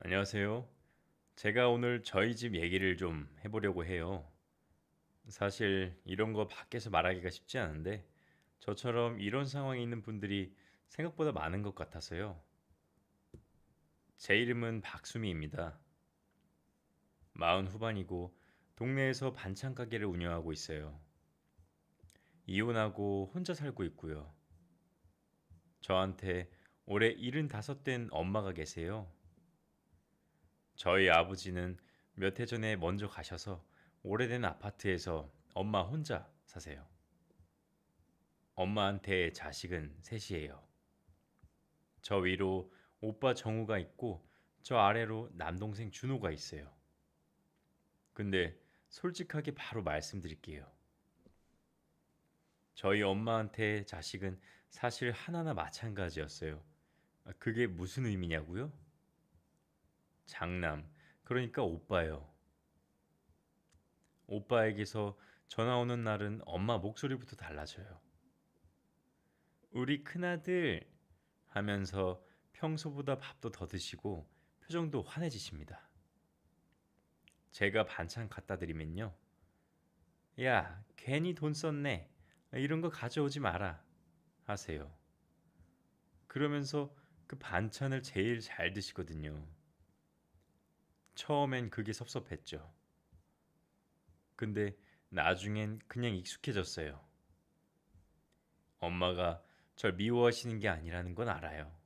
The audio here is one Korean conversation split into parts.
안녕하세요. 제가 오늘 저희 집 얘기를 좀 해보려고 해요. 사실 이런 거 밖에서 말하기가 쉽지 않은데 저처럼 이런 상황에 있는 분들이 생각보다 많은 것 같아서요. 제 이름은 박수미입니다. 마흔 후반이고 동네에서 반찬 가게를 운영하고 있어요. 이혼하고 혼자 살고 있고요. 저한테 올해 75 된 엄마가 계세요. 저희 아버지는 몇 해 전에 먼저 가셔서 오래된 아파트에서 엄마 혼자 사세요. 엄마한테 자식은 셋이에요. 저 위로 오빠 정우가 있고 저 아래로 남동생 준호가 있어요. 근데 솔직하게 바로 말씀드릴게요. 저희 엄마한테 자식은 사실 하나나 마찬가지였어요. 그게 무슨 의미냐고요? 장남, 그러니까 오빠요. 오빠에게서 전화 오는 날은 엄마 목소리부터 달라져요. 우리 큰아들 하면서 평소보다 밥도 더 드시고 표정도 환해지십니다. 제가 반찬 갖다 드리면요. 야, 괜히 돈 썼네. 이런 거 가져오지 마라. 하세요. 그러면서 그 반찬을 제일 잘 드시거든요. 처음엔 그게 섭섭했죠. 근데 나중엔 그냥 익숙해졌어요. 엄마가 절 미워하시는 게 아니라는 건 알아요.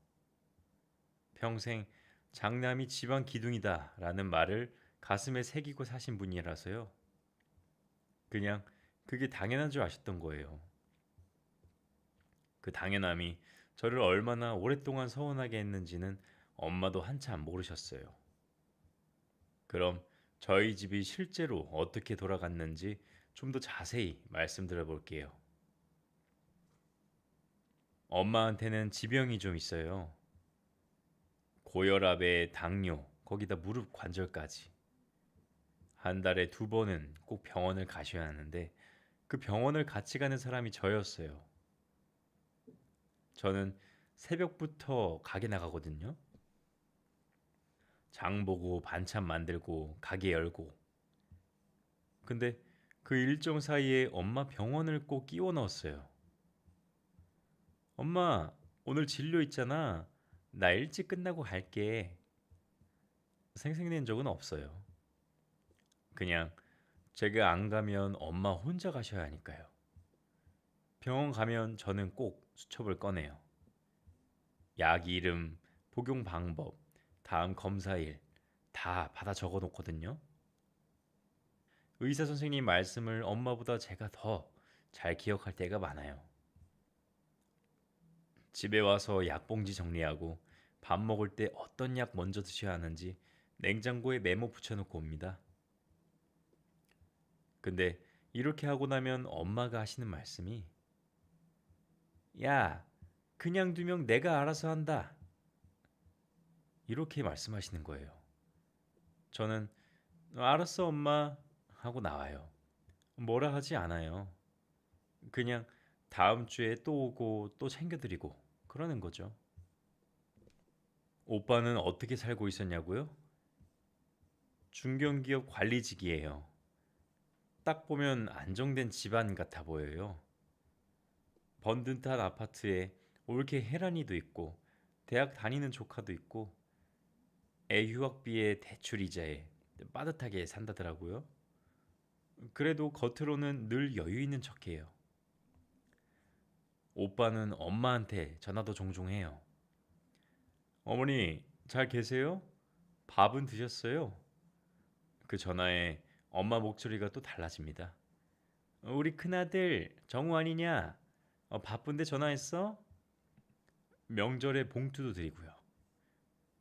평생 장남이 집안 기둥이다 라는 말을 가슴에 새기고 사신 분이라서요. 그냥 그게 당연한 줄 아셨던 거예요. 그 당연함이 저를 얼마나 오랫동안 서운하게 했는지는 엄마도 한참 모르셨어요. 그럼 저희 집이 실제로 어떻게 돌아갔는지 좀 더 자세히 말씀드려 볼게요. 엄마한테는 지병이 좀 있어요. 고혈압에 당뇨, 거기다 무릎 관절까지. 한 달에 두 번은 꼭 병원을 가셔야 하는데 그 병원을 같이 가는 사람이 저였어요. 저는 새벽부터 가게 나가거든요. 장 보고 반찬 만들고 가게 열고. 근데 그 일정 사이에 엄마 병원을 꼭 끼워 넣었어요. 엄마, 오늘 진료 있잖아. 나 일찍 끝나고 갈게. 생색낸 적은 없어요. 그냥 제가 안 가면 엄마 혼자 가셔야 하니까요. 병원 가면 저는 꼭 수첩을 꺼내요. 약 이름, 복용 방법, 다음 검사일 다 받아 적어 놓거든요. 의사 선생님 말씀을 엄마보다 제가 더 잘 기억할 때가 많아요. 집에 와서 약봉지 정리하고 밥 먹을 때 어떤 약 먼저 드셔야 하는지 냉장고에 메모 붙여놓고 옵니다. 근데 이렇게 하고 나면 엄마가 하시는 말씀이 야, 그냥 두면 내가 알아서 한다. 이렇게 말씀하시는 거예요. 저는 알았어 엄마 하고 나와요. 뭐라 하지 않아요. 그냥 다음 주에 또 오고 또 챙겨드리고 그러는 거죠. 오빠는 어떻게 살고 있었냐고요? 중견기업 관리직이에요. 딱 보면 안정된 집안 같아 보여요. 번듯한 아파트에 올케 헤라니도 있고 대학 다니는 조카도 있고 애 휴학비에 대출 이자에 빠듯하게 산다더라고요. 그래도 겉으로는 늘 여유 있는 척해요. 오빠는 엄마한테 전화도 종종 해요. 어머니, 잘 계세요? 밥은 드셨어요? 그 전화에 엄마 목소리가 또 달라집니다. 우리 큰아들 정우 아니냐? 바쁜데 전화했어? 명절에 봉투도 드리고요.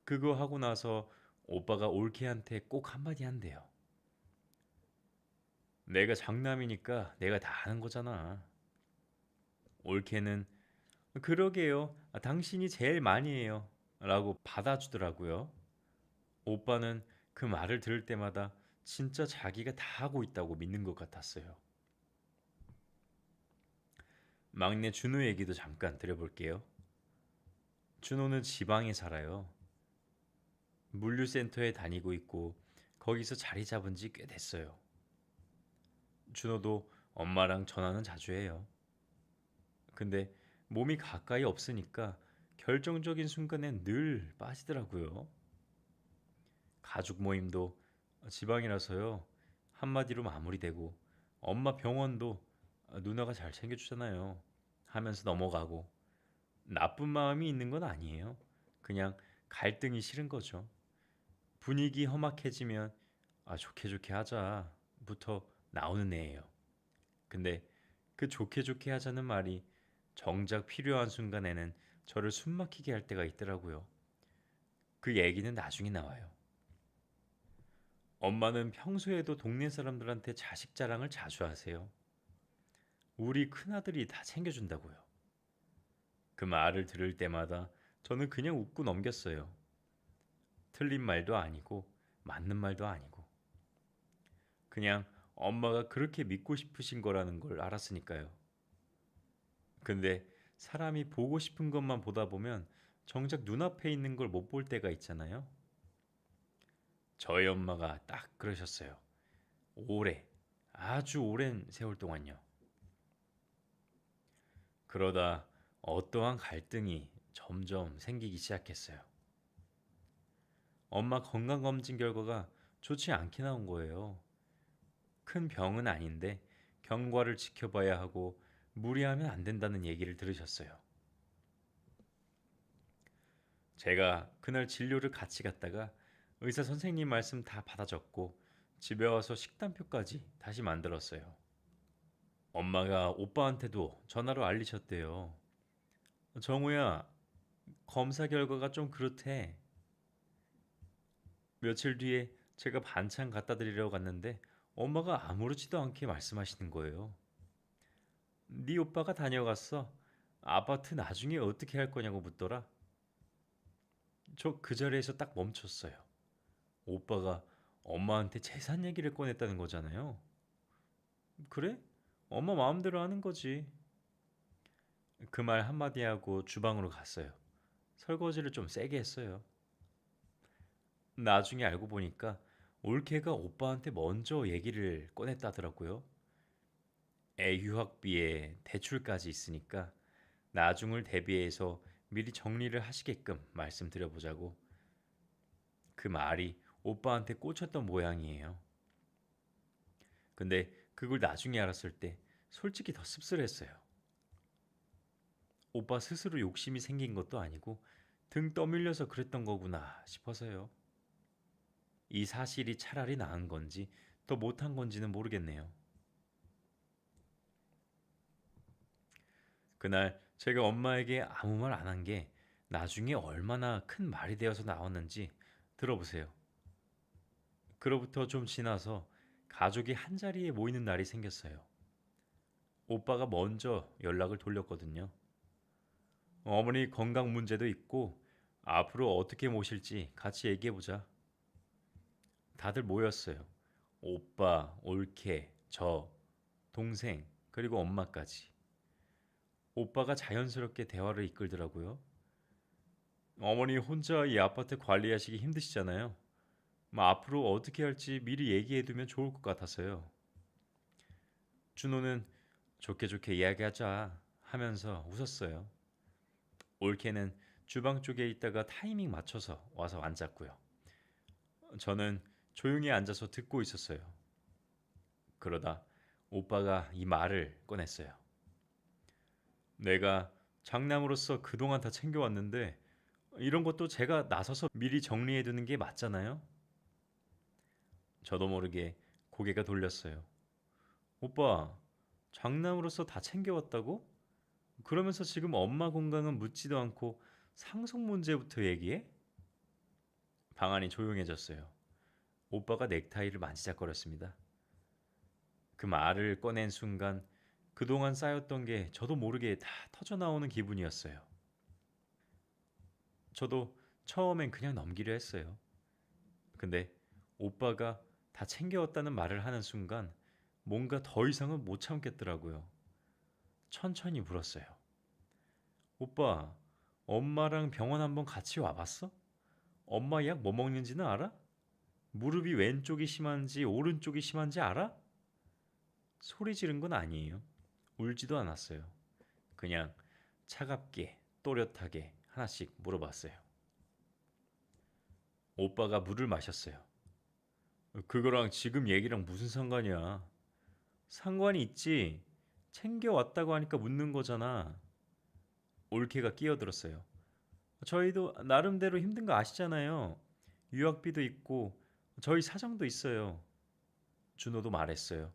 그거 하고 나서 오빠가 올케한테 꼭 한마디 한대요. 내가 장남이니까 내가 다 하는 거잖아. 올케는 그러게요. 당신이 제일 많이 해요. 라고 받아주더라고요. 오빠는 그 말을 들을 때마다 진짜 자기가 다 하고 있다고 믿는 것 같았어요. 막내 준호 얘기도 잠깐 드려볼게요. 준호는 지방에 살아요. 물류센터에 다니고 있고 거기서 자리 잡은 지 꽤 됐어요. 준호도 엄마랑 전화는 자주 해요. 근데 몸이 가까이 없으니까 결정적인 순간엔 늘 빠지더라고요. 가족 모임도 지방이라서요. 한마디로 마무리되고 엄마 병원도 누나가 잘 챙겨주잖아요. 하면서 넘어가고 나쁜 마음이 있는 건 아니에요. 그냥 갈등이 싫은 거죠. 분위기 험악해지면 좋게 좋게 하자부터 나오는 애예요. 근데 그 좋게 좋게 하자는 말이 정작 필요한 순간에는 저를 숨막히게 할 때가 있더라고요. 그 얘기는 나중에 나와요. 엄마는 평소에도 동네 사람들한테 자식 자랑을 자주 하세요. 우리 큰아들이 다 챙겨준다고요. 그 말을 들을 때마다 저는 그냥 웃고 넘겼어요. 틀린 말도 아니고 맞는 말도 아니고 그냥 엄마가 그렇게 믿고 싶으신 거라는 걸 알았으니까요. 근데 사람이 보고 싶은 것만 보다 보면 정작 눈앞에 있는 걸 못 볼 때가 있잖아요. 저희 엄마가 딱 그러셨어요. 오래, 아주 오랜 세월 동안요. 그러다 어떠한 갈등이 점점 생기기 시작했어요. 엄마 건강검진 결과가 좋지 않게 나온 거예요. 큰 병은 아닌데 경과를 지켜봐야 하고 무리하면 안 된다는 얘기를 들으셨어요. 제가 그날 진료를 같이 갔다가 의사 선생님 말씀 다 받아 적고 집에 와서 식단표까지 다시 만들었어요. 엄마가 오빠한테도 전화로 알리셨대요. 정우야, 검사 결과가 좀 그렇대. 며칠 뒤에 제가 반찬 갖다 드리러 갔는데 엄마가 아무렇지도 않게 말씀하시는 거예요. 네 오빠가 다녀갔어. 아파트 나중에 어떻게 할 거냐고 묻더라. 저 그 자리에서 딱 멈췄어요. 오빠가 엄마한테 재산 얘기를 꺼냈다는 거잖아요. 그래? 엄마 마음대로 하는 거지. 그 말 한마디 하고 주방으로 갔어요. 설거지를 좀 세게 했어요. 나중에 알고 보니까 올케가 오빠한테 먼저 얘기를 꺼냈다더라고요. 애 유학비에 대출까지 있으니까 나중을 대비해서 미리 정리를 하시게끔 말씀드려보자고. 그 말이 오빠한테 꽂혔던 모양이에요. 근데 그걸 나중에 알았을 때 솔직히 더 씁쓸했어요. 오빠 스스로 욕심이 생긴 것도 아니고 등 떠밀려서 그랬던 거구나 싶어서요. 이 사실이 차라리 나은 건지 더 못한 건지는 모르겠네요. 그날 제가 엄마에게 아무 말 안 한 게 나중에 얼마나 큰 말이 되어서 나왔는지 들어보세요. 그로부터 좀 지나서 가족이 한자리에 모이는 날이 생겼어요. 오빠가 먼저 연락을 돌렸거든요. 어머니 건강 문제도 있고 앞으로 어떻게 모실지 같이 얘기해보자. 다들 모였어요. 오빠, 올케, 저, 동생, 그리고 엄마까지. 오빠가 자연스럽게 대화를 이끌더라고요. 어머니 혼자 이 아파트 관리하시기 힘드시잖아요. 앞으로 어떻게 할지 미리 얘기해두면 좋을 것 같아서요. 준호는 좋게 좋게 이야기하자 하면서 웃었어요. 올케는 주방 쪽에 있다가 타이밍 맞춰서 와서 앉았고요. 저는 조용히 앉아서 듣고 있었어요. 그러다 오빠가 이 말을 꺼냈어요. 내가 장남으로서 그동안 다 챙겨왔는데 이런 것도 제가 나서서 미리 정리해두는 게 맞잖아요. 저도 모르게 고개가 돌렸어요. 오빠, 장남으로서 다 챙겨왔다고? 그러면서 지금 엄마 건강은 묻지도 않고 상속 문제부터 얘기해? 방안이 조용해졌어요. 오빠가 넥타이를 만지작거렸습니다. 그 말을 꺼낸 순간 그동안 쌓였던 게 저도 모르게 다 터져나오는 기분이었어요. 저도 처음엔 그냥 넘기려 했어요. 근데 오빠가 다 챙겨왔다는 말을 하는 순간 뭔가 더 이상은 못 참겠더라고요. 천천히 물었어요. 오빠, 엄마랑 병원 한번 같이 와봤어? 엄마 약 뭐 먹는지는 알아? 무릎이 왼쪽이 심한지 오른쪽이 심한지 알아? 소리 지른 건 아니에요. 울지도 않았어요. 그냥 차갑게 또렷하게 하나씩 물어봤어요. 오빠가 물을 마셨어요. 그거랑 지금 얘기랑 무슨 상관이야? 상관이 있지. 챙겨왔다고 하니까 묻는 거잖아. 올케가 끼어들었어요. 저희도 나름대로 힘든 거 아시잖아요. 유학비도 있고 저희 사정도 있어요. 준호도 말했어요.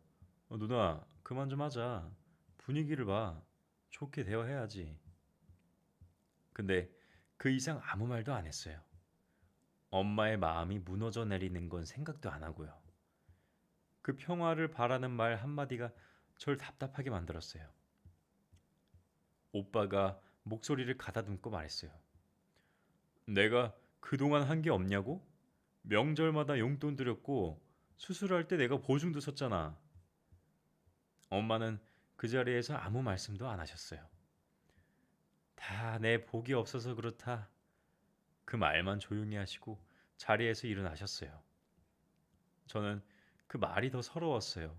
누나, 그만 좀 하자. 분위기를 봐. 좋게 대화해야지. 근데 그 이상 아무 말도 안 했어요. 엄마의 마음이 무너져 내리는 건 생각도 안 하고요. 그 평화를 바라는 말 한마디가 절 답답하게 만들었어요. 오빠가 목소리를 가다듬고 말했어요. 내가 그동안 한 게 없냐고? 명절마다 용돈 드렸고 수술할 때 내가 보증도 섰잖아. 엄마는 그 자리에서 아무 말씀도 안 하셨어요. 다 내 복이 없어서 그렇다. 그 말만 조용히 하시고 자리에서 일어나셨어요. 저는 그 말이 더 서러웠어요.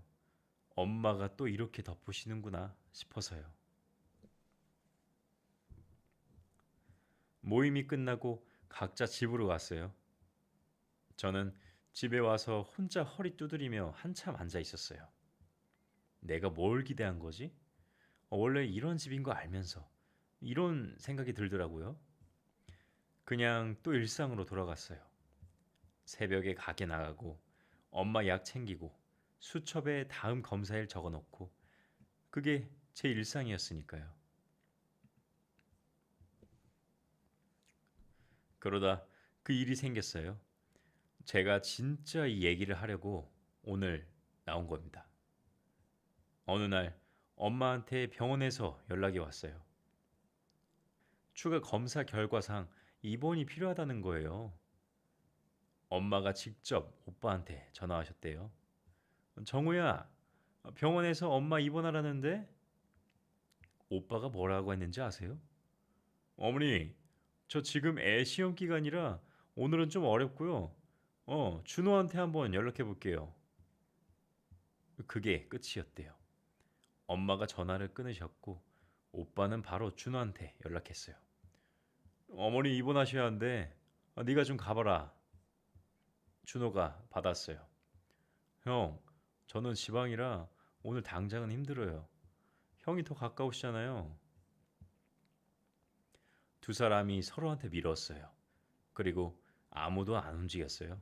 엄마가 또 이렇게 덮으시는구나 싶어서요. 모임이 끝나고 각자 집으로 갔어요. 저는 집에 와서 혼자 허리 두드리며 한참 앉아 있었어요. 내가 뭘 기대한 거지? 원래 이런 집인 거 알면서 이런 생각이 들더라고요. 그냥 또 일상으로 돌아갔어요. 새벽에 가게 나가고 엄마 약 챙기고 수첩에 다음 검사일 적어 놓고 그게 제 일상이었으니까요. 그러다 그 일이 생겼어요. 제가 진짜 이 얘기를 하려고 오늘 나온 겁니다. 어느 날 엄마한테 병원에서 연락이 왔어요. 추가 검사 결과상 입원이 필요하다는 거예요. 엄마가 직접 오빠한테 전화하셨대요. 정우야, 병원에서 엄마 입원하라는데 오빠가 뭐라고 했는지 아세요? 어머니, 저 지금 애 시험 기간이라 오늘은 좀 어렵고요. 준호한테 한번 연락해 볼게요. 그게 끝이었대요. 엄마가 전화를 끊으셨고 오빠는 바로 준호한테 연락했어요. 어머니 입원하셔야 한대. 네가 좀 가봐라. 준호가 받았어요. 형, 저는 지방이라 오늘 당장은 힘들어요. 형이 더 가까우시잖아요. 두 사람이 서로한테 밀었어요. 그리고 아무도 안 움직였어요.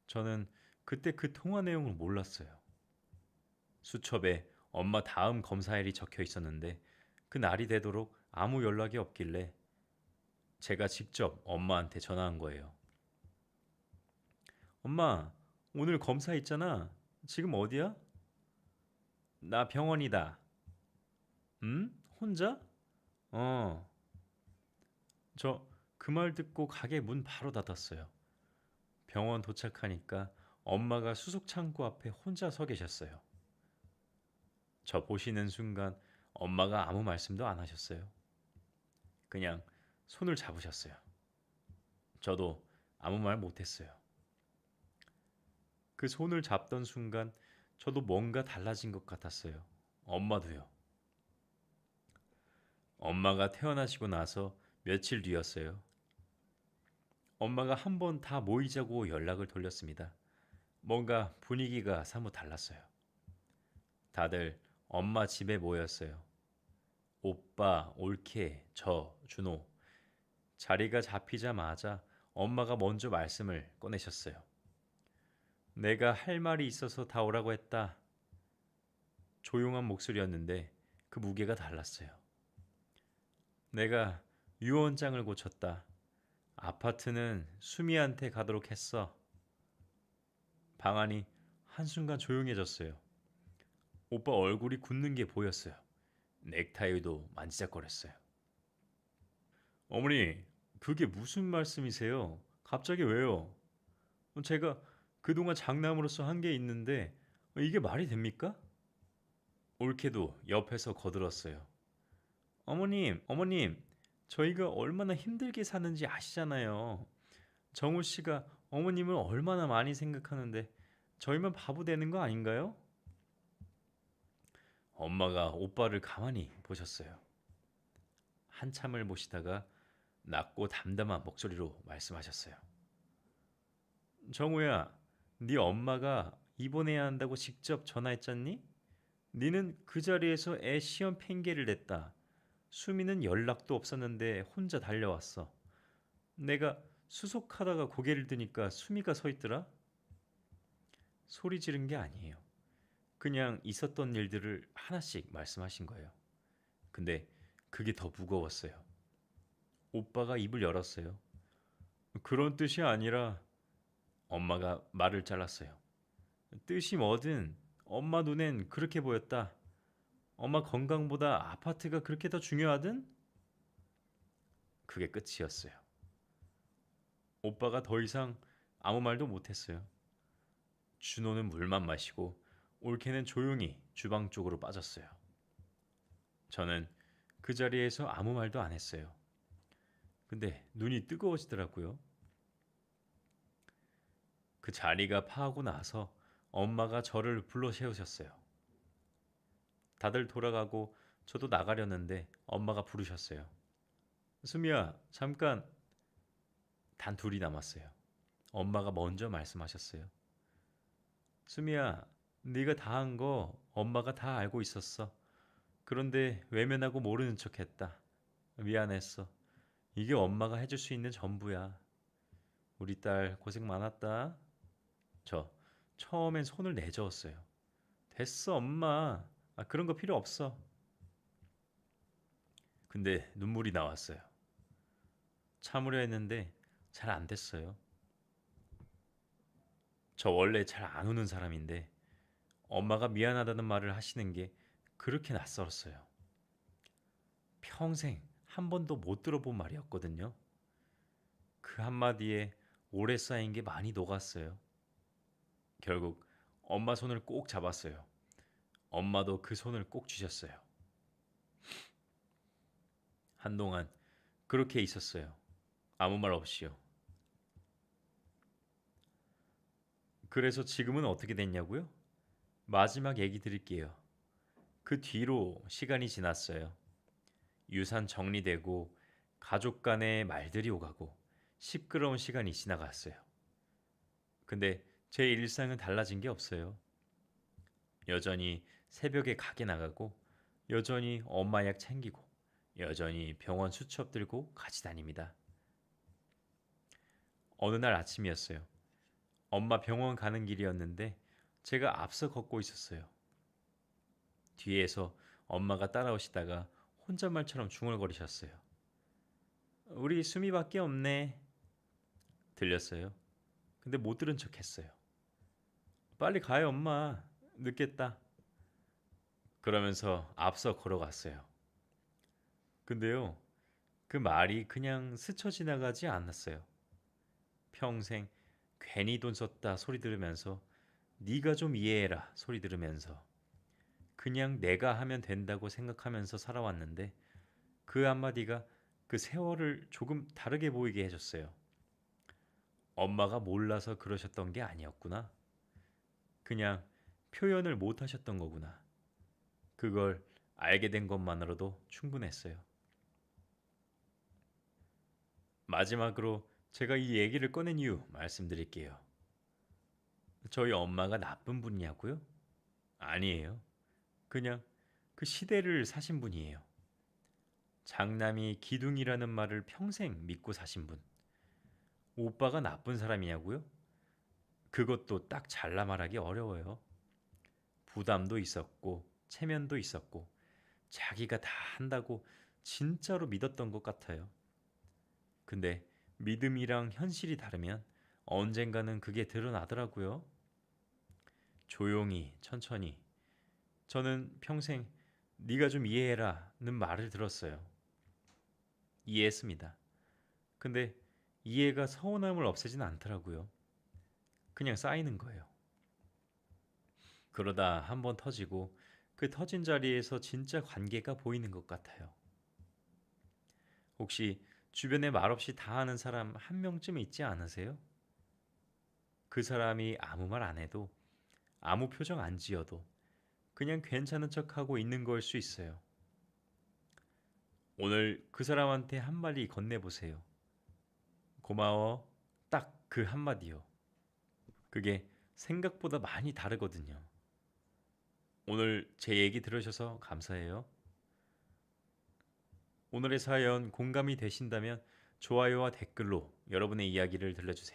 저는 그때 그 통화 내용을 몰랐어요. 수첩에 엄마 다음 검사일이 적혀 있었는데 그 날이 되도록 아무 연락이 없길래 제가 직접 엄마한테 전화한 거예요. 엄마, 오늘 검사 있잖아. 지금 어디야? 나 병원이다. 혼자? 어. 저 그 말 듣고 가게 문 바로 닫았어요. 병원 도착하니까 엄마가 수속 창고 앞에 혼자 서 계셨어요. 저 보시는 순간 엄마가 아무 말씀도 안 하셨어요. 그냥 손을 잡으셨어요. 저도 아무 말 못했어요. 그 손을 잡던 순간 저도 뭔가 달라진 것 같았어요. 엄마도요. 엄마가 태어나시고 나서 며칠 뒤였어요. 엄마가 한 번 다 모이자고 연락을 돌렸습니다. 뭔가 분위기가 사뭇 달랐어요. 다들 엄마 집에 모였어요. 오빠, 올케, 저, 준호. 자리가 잡히자마자 엄마가 먼저 말씀을 꺼내셨어요. 내가 할 말이 있어서 다 오라고 했다. 조용한 목소리였는데 그 무게가 달랐어요. 내가 유언장을 고쳤다. 아파트는 수미한테 가도록 했어. 방안이 한순간 조용해졌어요. 오빠 얼굴이 굳는 게 보였어요. 넥타이도 만지작거렸어요. 어머니, 그게 무슨 말씀이세요? 갑자기 왜요? 제가 그동안 장남으로서 한 게 있는데 이게 말이 됩니까? 올케도 옆에서 거들었어요. 어머님, 어머님, 저희가 얼마나 힘들게 사는지 아시잖아요. 정우 씨가 어머님을 얼마나 많이 생각하는데 저희만 바보 되는 거 아닌가요? 엄마가 오빠를 가만히 보셨어요. 한참을 보시다가 낮고 담담한 목소리로 말씀하셨어요. 정우야, 네 엄마가 입원해야 한다고 직접 전화했잖니? 니는 그 자리에서 애 시험 핑계를 댔다. 수미는 연락도 없었는데 혼자 달려왔어. 내가 수속하다가 고개를 드니까 수미가 서 있더라. 소리 지른 게 아니에요. 그냥 있었던 일들을 하나씩 말씀하신 거예요. 근데 그게 더 무거웠어요. 오빠가 입을 열었어요. 그런 뜻이 아니라 엄마가 말을 잘랐어요. 뜻이 뭐든 엄마 눈엔 그렇게 보였다. 엄마 건강보다 아파트가 그렇게 더 중요하든? 그게 끝이었어요. 오빠가 더 이상 아무 말도 못했어요. 준호는 물만 마시고 올케는 조용히 주방 쪽으로 빠졌어요. 저는 그 자리에서 아무 말도 안 했어요. 근데 눈이 뜨거워지더라고요. 그 자리가 파하고 나서 엄마가 저를 불러 세우셨어요. 다들 돌아가고 저도 나가려는데 엄마가 부르셨어요. 수미야, 잠깐. 단 둘이 남았어요. 엄마가 먼저 말씀하셨어요. 수미야, 네가 다 한 거 엄마가 다 알고 있었어. 그런데 외면하고 모르는 척했다. 미안했어. 이게 엄마가 해줄 수 있는 전부야. 우리 딸 고생 많았다. 저 처음엔 손을 내저었어요. 됐어, 엄마. 그런 거 필요 없어. 근데 눈물이 나왔어요. 참으려 했는데 잘 안 됐어요. 저 원래 잘 안 우는 사람인데 엄마가 미안하다는 말을 하시는 게 그렇게 낯설었어요. 평생 한 번도 못 들어본 말이었거든요. 그 한마디에 오래 쌓인 게 많이 녹았어요. 결국 엄마 손을 꼭 잡았어요. 엄마도 그 손을 꼭 쥐셨어요. 한동안 그렇게 있었어요. 아무 말 없이요. 그래서 지금은 어떻게 됐냐고요? 마지막 얘기 드릴게요. 그 뒤로 시간이 지났어요. 유산 정리되고 가족 간의 말들이 오가고 시끄러운 시간이 지나갔어요. 근데 제 일상은 달라진 게 없어요. 여전히 새벽에 가게 나가고 여전히 엄마 약 챙기고 여전히 병원 수첩 들고 같이 다닙니다. 어느 날 아침이었어요. 엄마 병원 가는 길이었는데 제가 앞서 걷고 있었어요. 뒤에서 엄마가 따라오시다가 혼잣말처럼 중얼거리셨어요. 우리 수미밖에 없네. 들렸어요. 근데 못 들은 척 했어요. 빨리 가요, 엄마. 늦겠다. 그러면서 앞서 걸어갔어요. 근데요, 그 말이 그냥 스쳐 지나가지 않았어요. 평생 괜히 돈 썼다 소리 들으면서 네가 좀 이해해라 소리 들으면서 그냥 내가 하면 된다고 생각하면서 살아왔는데 그 한마디가 그 세월을 조금 다르게 보이게 해줬어요. 엄마가 몰라서 그러셨던 게 아니었구나. 그냥 표현을 못 하셨던 거구나. 그걸 알게 된 것만으로도 충분했어요. 마지막으로 제가 이 얘기를 꺼낸 이유 말씀드릴게요. 저희 엄마가 나쁜 분이냐고요? 아니에요. 그냥 그 시대를 사신 분이에요. 장남이 기둥이라는 말을 평생 믿고 사신 분. 오빠가 나쁜 사람이냐고요? 그것도 딱 잘라 말하기 어려워요. 부담도 있었고 체면도 있었고 자기가 다 한다고 진짜로 믿었던 것 같아요. 근데 믿음이랑 현실이 다르면 언젠가는 그게 드러나더라고요. 조용히 천천히 저는 평생 네가 좀 이해해라는 말을 들었어요. 이해했습니다. 근데 이해가 서운함을 없애진 않더라고요. 그냥 쌓이는 거예요. 그러다 한 번 터지고 그 터진 자리에서 진짜 관계가 보이는 것 같아요. 혹시 주변에 말없이 다 아는 사람 한 명쯤 있지 않으세요? 그 사람이 아무 말 안 해도 아무 표정 안 지어도 그냥 괜찮은 척하고 있는 걸 수 있어요. 오늘 그 사람한테 한마디 건네보세요. 고마워. 딱 그 한마디요. 그게 생각보다 많이 다르거든요. 오늘 제 얘기 들으셔서 감사해요. 오늘의 사연 공감이 되신다면 좋아요와 댓글로 여러분의 이야기를 들려주세요.